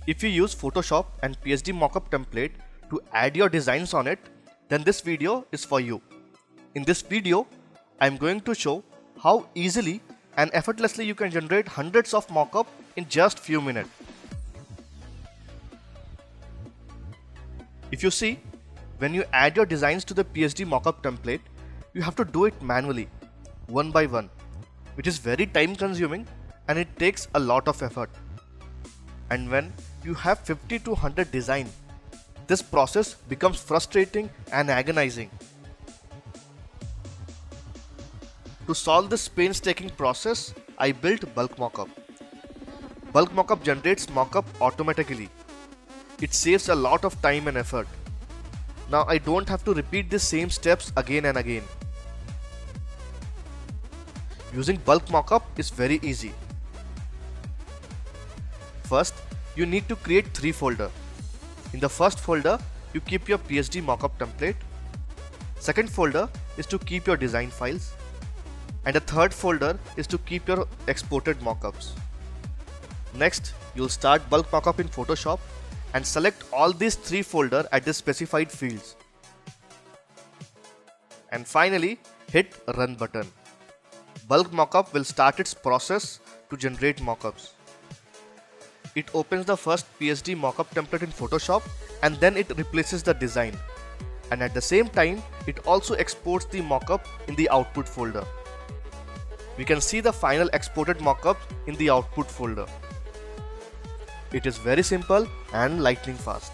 If you use Photoshop and PSD mockup template to add your designs on it, then this video is for you. In this video, I am going to show how easily and effortlessly you can generate hundreds of mockup in just few minutes. If you see, when you add your designs to the PSD mockup template, you have to do it manually, one by one, which is very time consuming and it takes a lot of effort. And when you have 50 to 100 designs, this process becomes frustrating and agonizing. To solve this painstaking process, I built Bulk Mockup. Bulk Mockup generates mockup automatically. It saves a lot of time and effort. Now I don't have to repeat the same steps again and again. Using Bulk Mockup is very easy. First, you need to create 3 folders. In the first folder, you keep your PSD mockup template. Second folder is to keep your design files. And the third folder is to keep your exported mockups. Next, you'll start Bulk Mockup in Photoshop and select all these 3 folders at the specified fields. And finally, hit Run button. Bulk Mockup will start its process to generate mockups. It opens the first PSD mockup template in Photoshop and then it replaces the design. And at the same time, it also exports the mockup in the output folder. We can see the final exported mockup in the output folder. It is very simple and lightning fast.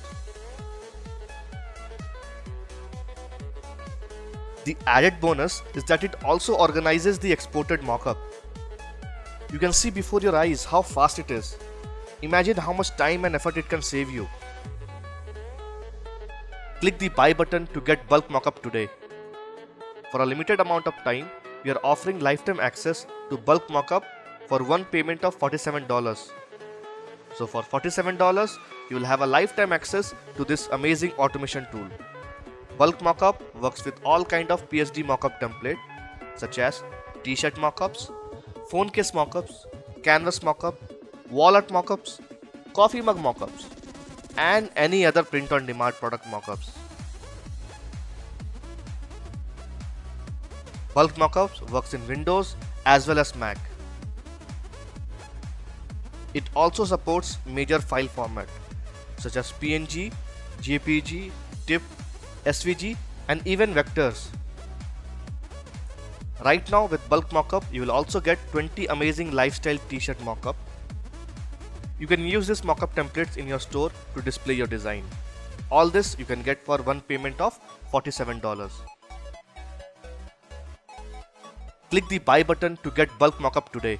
The added bonus is that it also organizes the exported mockup. You can see before your eyes how fast it is. Imagine how much time and effort it can save you. Click the buy button to get Bulk Mockup today. For a limited amount of time, we are offering lifetime access to Bulk Mockup for one payment of $47. So for $47, you will have a lifetime access to this amazing automation tool. Bulk Mockup works with all kind of PSD mockup template such as t-shirt mockups, phone case mockups, canvas mockup, wallet mockups, coffee mug mockups, and any other print-on-demand product mockups. Bulk Mockups works in Windows as well as Mac. It also supports major file format such as PNG, JPG, TIFF, SVG, and even vectors. Right now with Bulk Mockup, you will also get 20 amazing lifestyle t-shirt mockup. You can use this mockup templates in your store to display your design. All this you can get for one payment of $47. Click the buy button to get Bulk Mockup today.